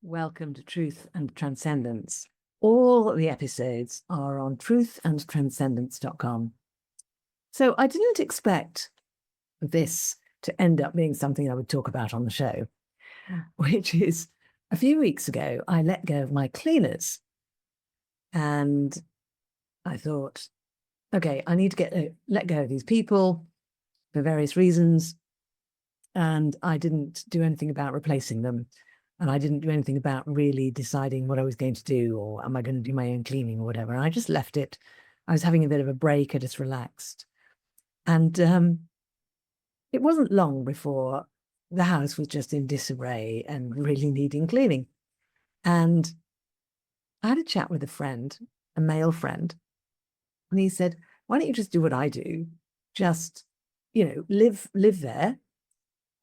Welcome to Truth and Transcendence. All the episodes are on truthandtranscendence.com. So I didn't expect this to end up being something I would talk about on the show, which is a few weeks ago, I let go of my cleaners. And I thought, okay, I need to let go of these people for various reasons. And I didn't do anything about replacing them. And I didn't do anything about really deciding what I was going to do, or am I going to do my own cleaning or whatever. And I just left it. I was having a bit of a break. I just relaxed. And it wasn't long before the house was just in disarray and really needing cleaning. And I had a chat with a friend, a male friend, and he said, why don't you just do what I do? Just, live there.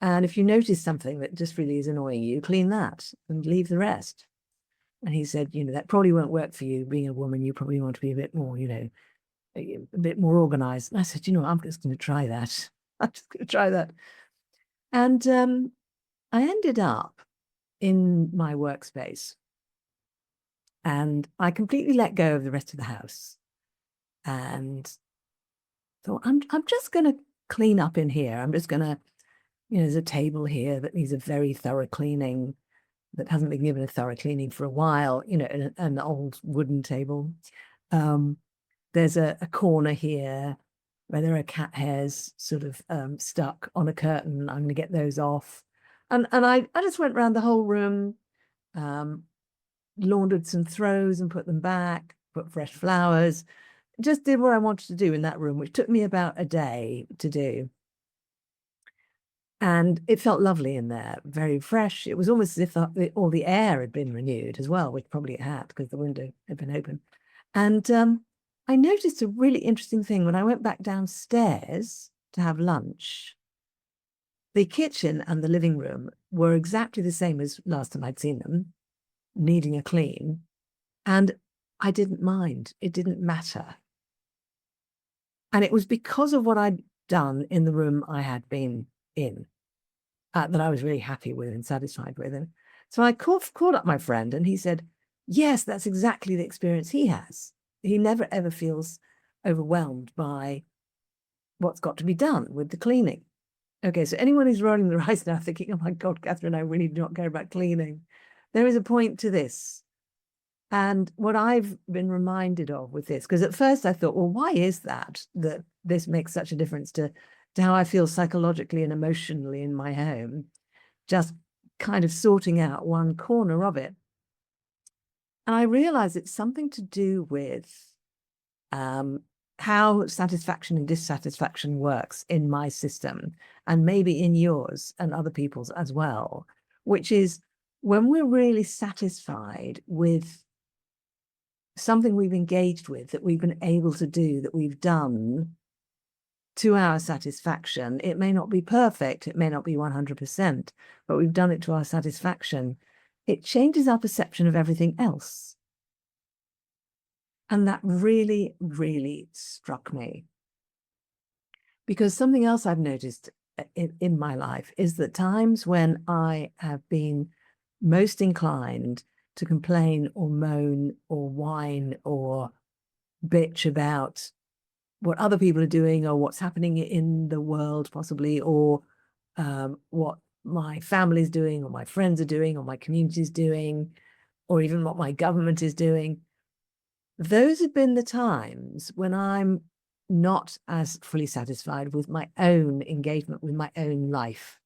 And if you notice something that just really is annoying you, clean that and leave the rest. And he said, that probably won't work for you. Being a woman, you probably want to be a bit more, a bit more organized. And I said, I'm just going to try that. I'm just going to try that. And I ended up in my workspace and I completely let go of the rest of the house and thought, I'm just going to clean up in here. I'm just going to, there's a table here that needs a very thorough cleaning, that hasn't been given a thorough cleaning for a while, an old wooden table. There's a corner here where there are cat hairs sort of stuck on a curtain. I'm going to get those off. And I just went around the whole room, laundered some throws and put them back, put fresh flowers, just did what I wanted to do in that room, which took me about a day to do. And it felt lovely in there, very fresh. It was almost as if all the air had been renewed as well, which probably it had because the window had been open. And I noticed a really interesting thing when I went back downstairs to have lunch. The kitchen and the living room were exactly the same as last time I'd seen them, needing a clean. And I didn't mind. It didn't matter. And it was because of what I'd done in the room I had been in. That I was really happy with and satisfied with. And so I called up my friend and he said, yes, that's exactly the experience he has. He never, ever feels overwhelmed by what's got to be done with the cleaning. Okay, so anyone who's rolling their eyes now thinking, oh my God, Catherine, I really do not care about cleaning. There is a point to this. And what I've been reminded of with this, because at first I thought, well, why is that this makes such a difference to how I feel psychologically and emotionally in my home, just kind of sorting out one corner of it. And I realized it's something to do with how satisfaction and dissatisfaction works in my system, and maybe in yours and other people's as well, which is when we're really satisfied with something we've engaged with, that we've been able to do, that we've done to our satisfaction. It may not be perfect, it may not be 100%, but we've done it to our satisfaction. It changes our perception of everything else. And that really, really struck me. Because something else I've noticed in my life is that times when I have been most inclined to complain or moan or whine or bitch about what other people are doing or what's happening in the world possibly, or what my family's doing or my friends are doing or my community's doing, or even what my government is doing. Those have been the times when I'm not as fully satisfied with my own engagement with my own life.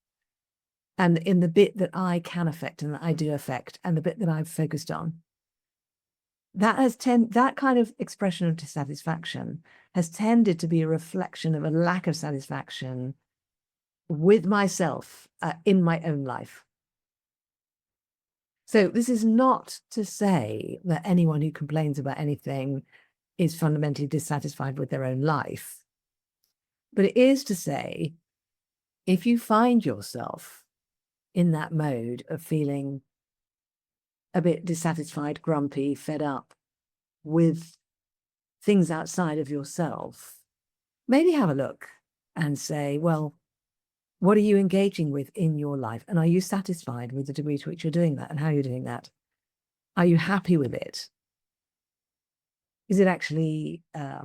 And in the bit that I can affect and that I do affect and the bit that I've focused on. That kind of expression of dissatisfaction has tended to be a reflection of a lack of satisfaction with myself in my own life. So this is not to say that anyone who complains about anything is fundamentally dissatisfied with their own life, but it is to say, if you find yourself in that mode of feeling a bit dissatisfied, grumpy, fed up with things outside of yourself, maybe have a look and say, well, What are you engaging with in your life? And are you satisfied with the degree to which you're doing that and how you're doing that? Are you happy with it? Is it actually a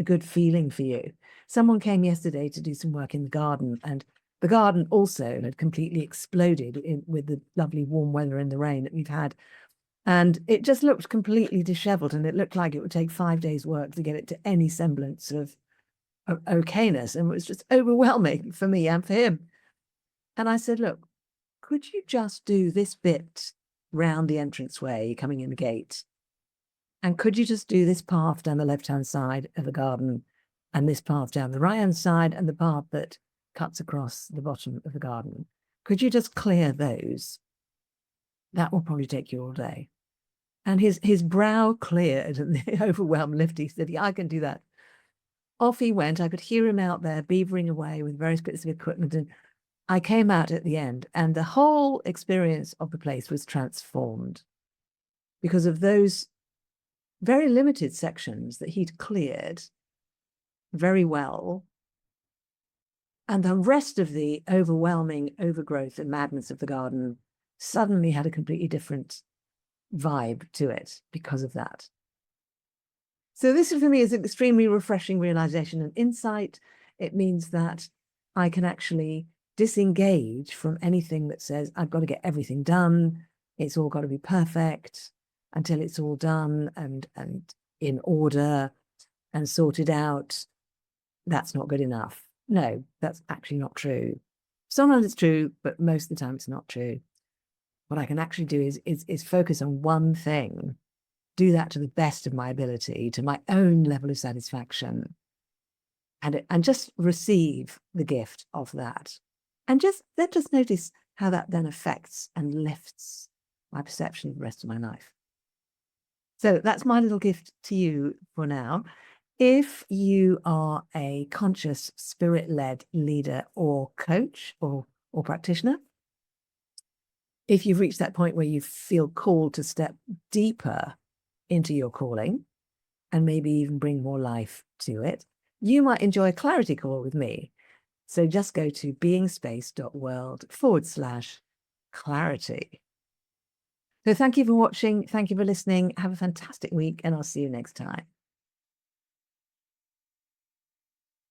good feeling for you? Someone came yesterday to do some work in the garden, and the garden also had completely exploded with the lovely warm weather and the rain that we've had. And it just looked completely disheveled, and it looked like it would take 5 days' work to get it to any semblance of okayness. And it was just overwhelming for me and for him. And I said, look, could you just do this bit round the entranceway coming in the gate? And could you just do this path down the left-hand side of the garden and this path down the right-hand side and the path that cuts across the bottom of the garden? Could you just clear those? That will probably take you all day. And his brow cleared and the overwhelm lifted. He said, yeah, I can do that. Off he went. I could hear him out there beavering away with various bits of equipment. And I came out at the end, and the whole experience of the place was transformed because of those very limited sections that he'd cleared very well. And the rest of the overwhelming overgrowth and madness of the garden suddenly had a completely different vibe to it because of that. So this for me is an extremely refreshing realization and insight. It means that I can actually disengage from anything that says I've got to get everything done. It's all got to be perfect until it's all done and in order and sorted out. That's not good enough. No, that's actually not true. Sometimes it's true, but most of the time it's not true. What I can actually do is focus on one thing, do that to the best of my ability, to my own level of satisfaction, and just receive the gift of that. And just notice how that then affects and lifts my perception of the rest of my life. So that's my little gift to you for now. If you are a conscious, spirit-led leader or coach or practitioner, if you've reached that point where you feel called to step deeper into your calling and maybe even bring more life to it, you might enjoy a clarity call with me. So just go to beingspace.world/clarity. So thank you for watching. Thank you for listening. Have a fantastic week, and I'll see you next time.